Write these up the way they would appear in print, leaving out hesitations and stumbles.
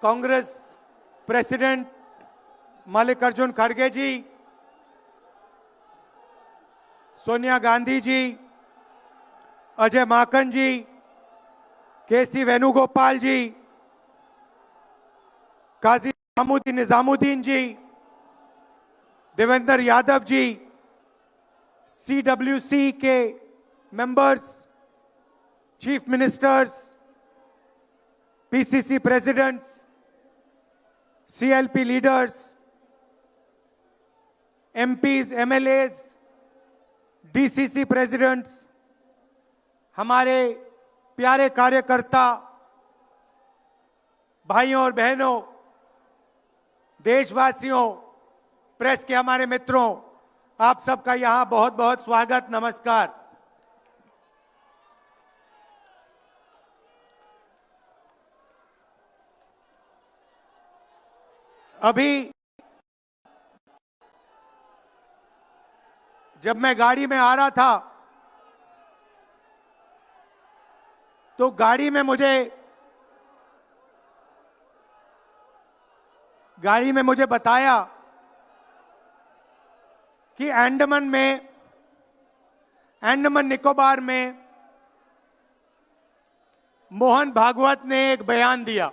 Congress president Mallikarjun खड़गे ji, Sonia Gandhi ji, Ajay Maken ji, KC Venugopal ji, Kazi Nizamuddin ji, Devendra Yadav ji, CWC के members, chief ministers, PCC presidents, CLP leaders, MPs, MLAs, DCC presidents, हमारे प्यारे कार्यकर्ता भाइयों और बहनों, देशवासियों, प्रेस के हमारे मित्रों, आप सबका यहां बहुत बहुत स्वागत, नमस्कार। अभी जब मैं गाड़ी में आ रहा था तो गाड़ी में मुझे बताया कि अंडमान निकोबार में मोहन भागवत ने एक बयान दिया।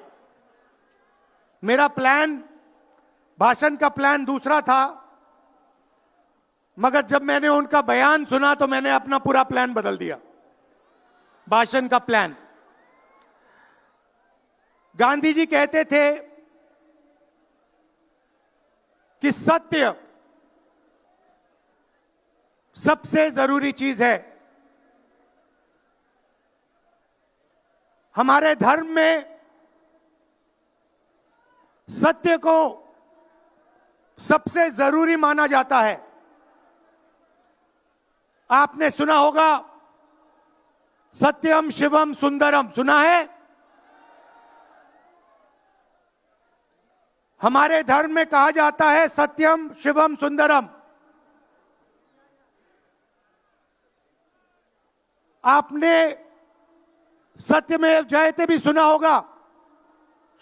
मेरा भाषण का प्लान दूसरा था, मगर जब मैंने उनका बयान सुना तो मैंने अपना पूरा प्लान बदल दिया, भाषण का प्लान। गांधी जी कहते थे कि सत्य सबसे जरूरी चीज है। हमारे धर्म में सत्य को सबसे जरूरी माना जाता है। आपने सुना होगा सत्यम शिवम सुंदरम, सुना है? हमारे धर्म में कहा जाता है सत्यम शिवम सुंदरम। आपने सत्यमेव जयते भी सुना होगा,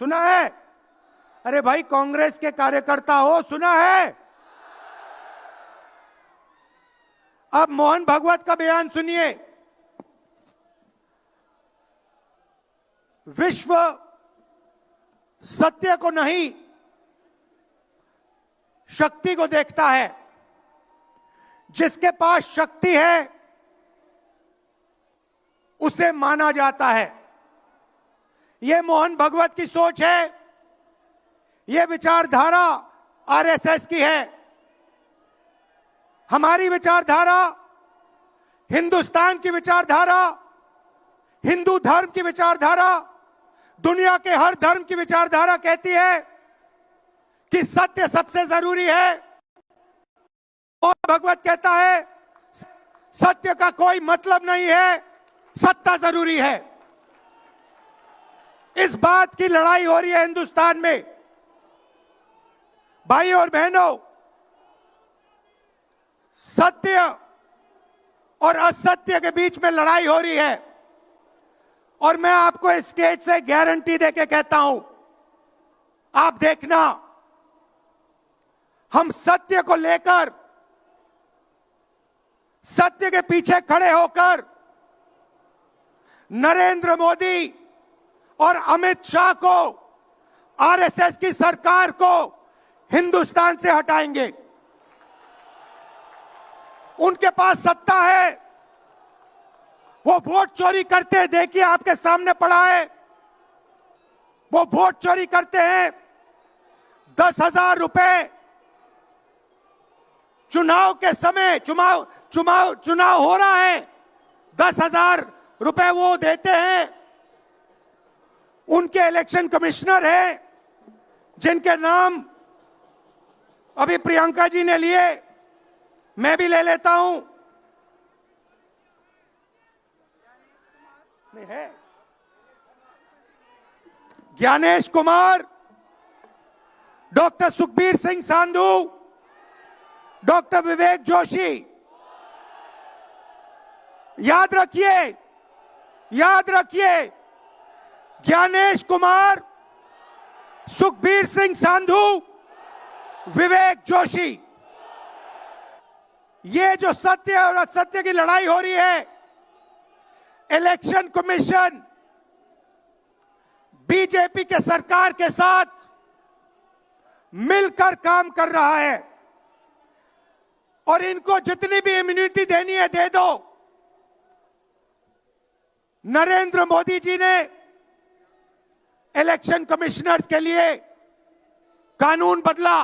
सुना है? अरे भाई, कांग्रेस के कार्यकर्ता हो, सुना है? अब मोहन भागवत का बयान सुनिए। विश्व सत्य को नहीं, शक्ति को देखता है। जिसके पास शक्ति है उसे माना जाता है। यह मोहन भागवत की सोच है, यह विचारधारा आरएसएस की है। हमारी विचारधारा, हिंदुस्तान की विचारधारा, हिंदू धर्म की विचारधारा, दुनिया के हर धर्म की विचारधारा कहती है कि सत्य सबसे जरूरी है। और भगवत कहता है सत्य का कोई मतलब नहीं है, सत्ता जरूरी है। इस बात की लड़ाई हो रही है हिंदुस्तान में। भाइयों और बहनों, सत्य और असत्य के बीच में लड़ाई हो रही है। और मैं आपको इस स्टेज से गारंटी देके कहता हूं, आप देखना, हम सत्य को लेकर, सत्य के पीछे खड़े होकर नरेंद्र मोदी और अमित शाह को, आरएसएस की सरकार को हिंदुस्तान से हटाएंगे। उनके पास सत्ता है, वो वोट चोरी करते हैं, देखिए आपके सामने पड़ा है। वो वोट चोरी करते हैं। 10,000 रुपए चुनाव के समय, चुनाव हो रहा है, 10,000 रुपए वो देते हैं। उनके इलेक्शन कमिश्नर हैं, जिनके नाम अभी प्रियंका जी ने लिए, मैं भी ले लेता हूं। नहीं है? Gyanesh Kumar, doctor Sukhbir Singh Sandhu, doctor Vivek Joshi. याद रखिए, ज्ञानेश कुमार, सुखबीर सिंह सांधू, विवेक जोशी, ये जो सत्य और असत्य की लड़ाई हो रही है, इलेक्शन कमीशन बीजेपी के सरकार के साथ मिलकर काम कर रहा है और इनको जितनी भी इम्यूनिटी देनी है दे दो। नरेंद्र मोदी जी ने इलेक्शन कमिश्नर्स के लिए कानून बदला,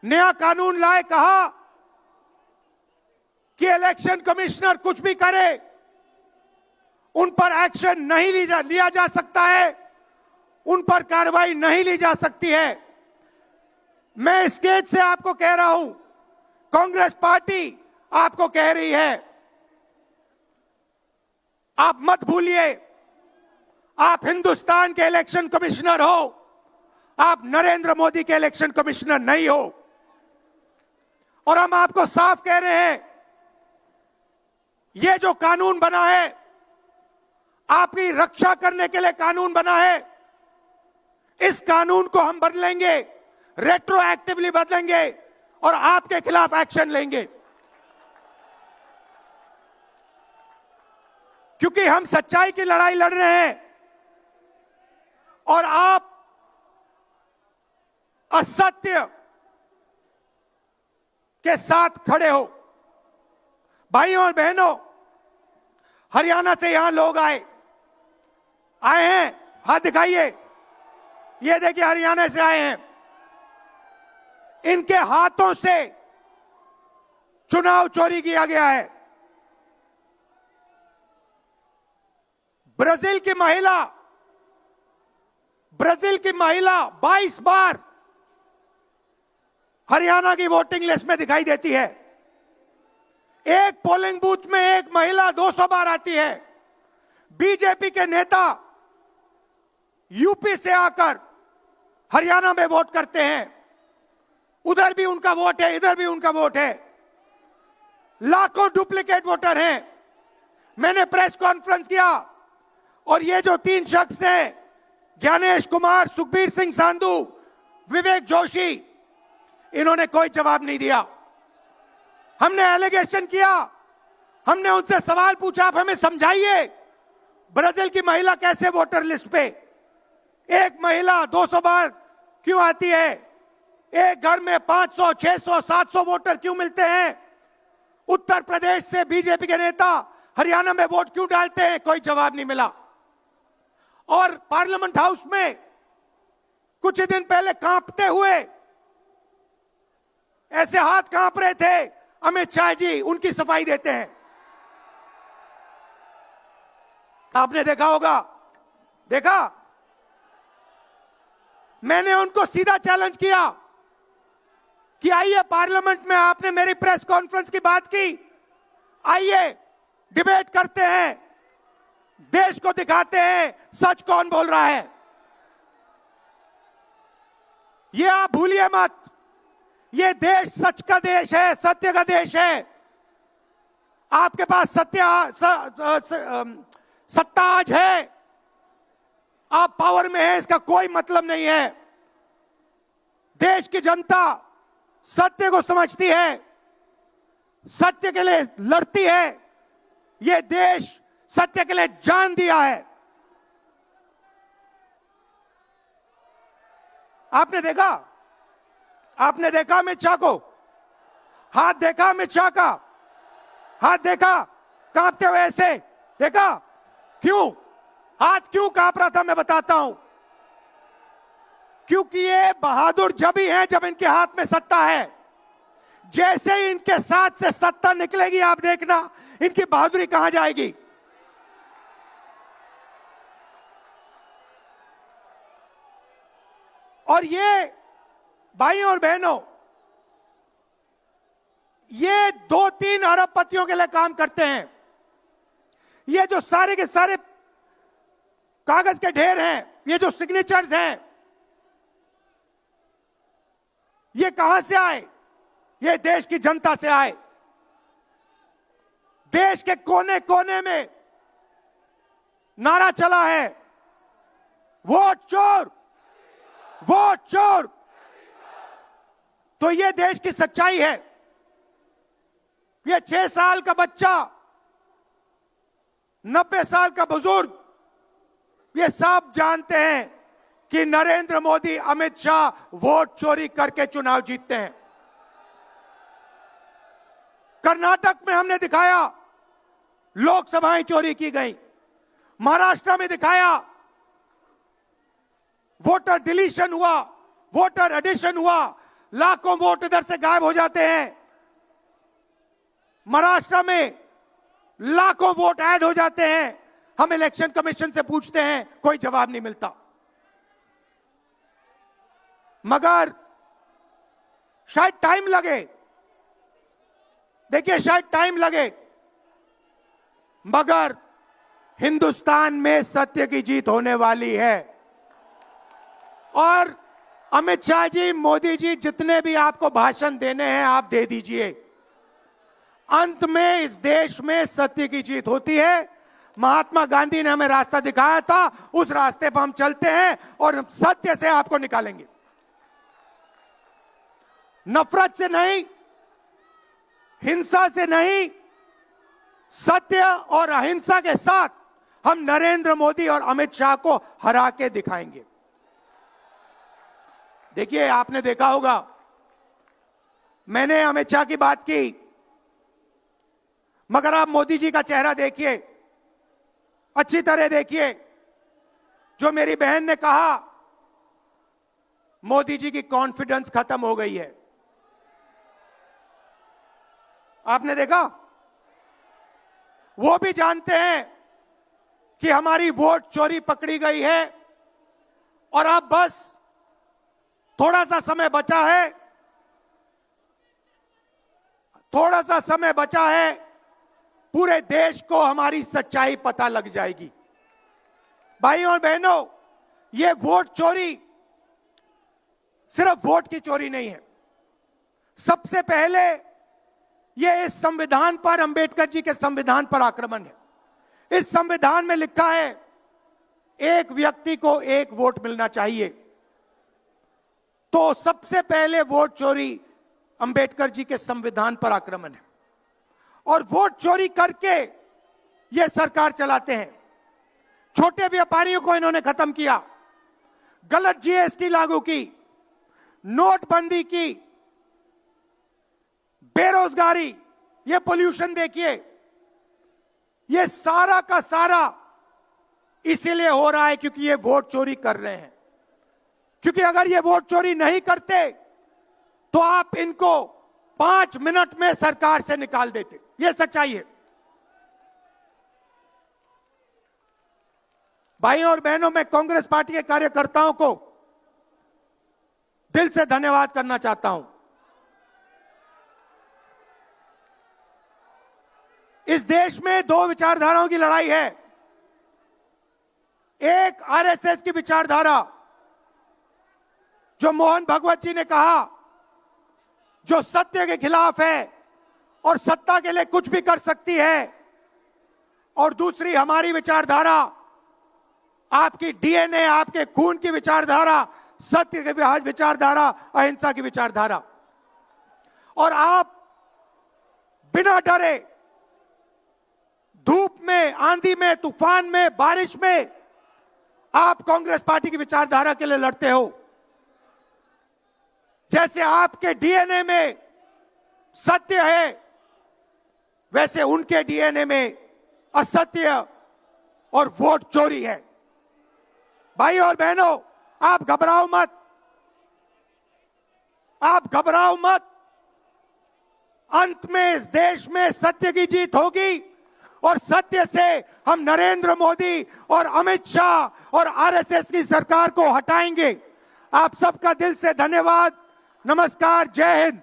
नया कानून लाए, कहा कि इलेक्शन कमिश्नर कुछ भी करे उन पर एक्शन नहीं लिया जा सकता है, उन पर कार्रवाई नहीं ली जा सकती है। मैं स्टेज से आपको कह रहा हूं, कांग्रेस पार्टी आपको कह रही है, आप मत भूलिए, आप हिंदुस्तान के इलेक्शन कमिश्नर हो, आप नरेंद्र मोदी के इलेक्शन कमिश्नर नहीं हो। और हम आपको साफ कह रहे हैं, यह जो कानून बना है, आपकी रक्षा करने के लिए कानून बना है, इस कानून को हम बदलेंगे, रेट्रोएक्टिवली बदलेंगे और आपके खिलाफ एक्शन लेंगे, क्योंकि हम सच्चाई की लड़ाई लड़ रहे हैं और आप असत्य के साथ खड़े हो। भाइयों और बहनों, हरियाणा से यहां लोग आए हैं, हाथ दिखाइए, ये देखिए हरियाणा से आए हैं, इनके हाथों से चुनाव चोरी किया गया है। ब्राजील की महिला 22 बार हरियाणा की वोटिंग लिस्ट में दिखाई देती है। एक पोलिंग बूथ में एक महिला 200 बार आती है। बीजेपी के नेता यूपी से आकर हरियाणा में वोट करते हैं, उधर भी उनका वोट है, इधर भी उनका वोट है। लाखों डुप्लीकेट वोटर हैं। मैंने प्रेस कॉन्फ्रेंस किया और ये जो 3 शख्स हैं, ज्ञानेश कुमार, सुखबीर सिंह सांधू, विवेक जोशी, इन्होंने कोई जवाब नहीं दिया। हमने एलिगेशन किया, हमने उनसे सवाल पूछा, आप हमें समझाइए ब्राजील की महिला कैसे वोटर लिस्ट पे, एक महिला 200 बार क्यों आती है, एक घर में 500, 600, 700 वोटर क्यों मिलते हैं, उत्तर प्रदेश से बीजेपी के नेता हरियाणा में वोट क्यों डालते हैं, कोई जवाब नहीं मिला। और पार्लियामेंट हाउस में कुछ ही दिन पहले कांपते हुए, ऐसे हाथ कांप रहे थे, अमित शाह जी उनकी सफाई देते हैं। आपने देखा होगा, देखा, मैंने उनको सीधा चैलेंज किया कि आइए पार्लियामेंट में, आपने मेरी प्रेस कॉन्फ्रेंस की बात की, आइए डिबेट करते हैं, देश को दिखाते हैं सच कौन बोल रहा है। ये आप भूलिए मत, ये देश सच का देश है, सत्य का देश है। आपके पास सत्ता आज है, आप पावर में हैं, इसका कोई मतलब नहीं है। देश की जनता सत्य को समझती है, सत्य के लिए लड़ती है। ये देश सत्य के लिए जान दिया है। आपने देखा अमित शाह को, हाथ देखा अमित शाह का, हाथ देखा कांपते हुए ऐसे देखा, क्यों हाथ क्यों कांप रहा था, मैं बताता हूं। क्योंकि ये बहादुर जब ही हैं जब इनके हाथ में सत्ता है। जैसे ही इनके साथ से सत्ता निकलेगी, आप देखना इनकी बहादुरी कहां जाएगी। और ये भाइयों और बहनों, ये 2-3 अरबपतियों के लिए काम करते हैं। ये जो सारे के सारे कागज के ढेर हैं, ये जो सिग्नेचर्स हैं, ये कहां से आए? ये देश की जनता से आए। देश के कोने कोने में नारा चला है, वोट चोर, वोट चोर। तो ये देश की सच्चाई है। ये 6 साल का बच्चा, 90 साल का बुजुर्ग, ये सब जानते हैं कि नरेंद्र मोदी, अमित शाह वोट चोरी करके चुनाव जीतते हैं। कर्नाटक में हमने दिखाया लोकसभाएं चोरी की गई, महाराष्ट्र में दिखाया वोटर डिलीशन हुआ, वोटर एडिशन हुआ, लाखों वोट इधर से गायब हो जाते हैं। महाराष्ट्र में लाखों वोट ऐड हो जाते हैं। हम इलेक्शन कमीशन से पूछते हैं, कोई जवाब नहीं मिलता। मगर शायद टाइम लगे, देखिए शायद टाइम लगे, मगर हिंदुस्तान में सत्य की जीत होने वाली है। और अमित शाह जी, मोदी जी, जितने भी आपको भाषण देने हैं आप दे दीजिए। अंत में इस देश में सत्य की जीत होती है। महात्मा गांधी ने हमें रास्ता दिखाया था, उस रास्ते पर हम चलते हैं और सत्य से आपको निकालेंगे। नफरत से नहीं, हिंसा से नहीं, सत्य और अहिंसा के साथ हम नरेंद्र मोदी और अमित शाह को हरा के दिखाएंगे। देखिए, आपने देखा होगा, मैंने अमित शाह की बात की, मगर आप मोदी जी का चेहरा देखिए, अच्छी तरह देखिए। जो मेरी बहन ने कहा, मोदी जी की कॉन्फिडेंस खत्म हो गई है। आपने देखा, वो भी जानते हैं कि हमारी वोट चोरी पकड़ी गई है और अब बस थोड़ा सा समय बचा है, थोड़ा सा समय बचा है, पूरे देश को हमारी सच्चाई पता लग जाएगी। भाइयों और बहनों, ये वोट चोरी सिर्फ वोट की चोरी नहीं है। सबसे पहले ये इस संविधान पर, अंबेडकर जी के संविधान पर आक्रमण है। इस संविधान में लिखा है एक व्यक्ति को एक वोट मिलना चाहिए। तो सबसे पहले वोट चोरी अंबेडकर जी के संविधान पर आक्रमण है। और वोट चोरी करके ये सरकार चलाते हैं। छोटे व्यापारियों को इन्होंने खत्म किया, गलत जीएसटी लागू की, नोटबंदी की, बेरोजगारी, ये पोल्यूशन देखिए, ये सारा का सारा इसीलिए हो रहा है क्योंकि ये वोट चोरी कर रहे हैं। क्योंकि अगर ये वोट चोरी नहीं करते तो आप इनको 5 मिनट में सरकार से निकाल देते। ये सच्चाई है। भाइयों और बहनों, मैं कांग्रेस पार्टी के कार्यकर्ताओं को दिल से धन्यवाद करना चाहता हूं। इस देश में 2 विचारधाराओं की लड़ाई है। एक आरएसएस की विचारधारा, जो मोहन भगवत जी ने कहा, जो सत्य के खिलाफ है और सत्ता के लिए कुछ भी कर सकती है। और दूसरी हमारी विचारधारा, आपकी डीएनए, आपके खून की विचारधारा, सत्य की विचारधारा, अहिंसा की विचारधारा। और आप बिना डरे, धूप में, आंधी में, तूफान में, बारिश में, आप कांग्रेस पार्टी की विचारधारा के लिए लड़ते हो। जैसे आपके डीएनए में सत्य है, वैसे उनके डीएनए में असत्य और वोट चोरी है। भाई और बहनों, आप घबराओ मत, आप घबराओ मत। अंत में इस देश में सत्य की जीत होगी और सत्य से हम नरेंद्र मोदी और अमित शाह और आरएसएस की सरकार को हटाएंगे। आप सबका दिल से धन्यवाद। नमस्कार, जय हिंद।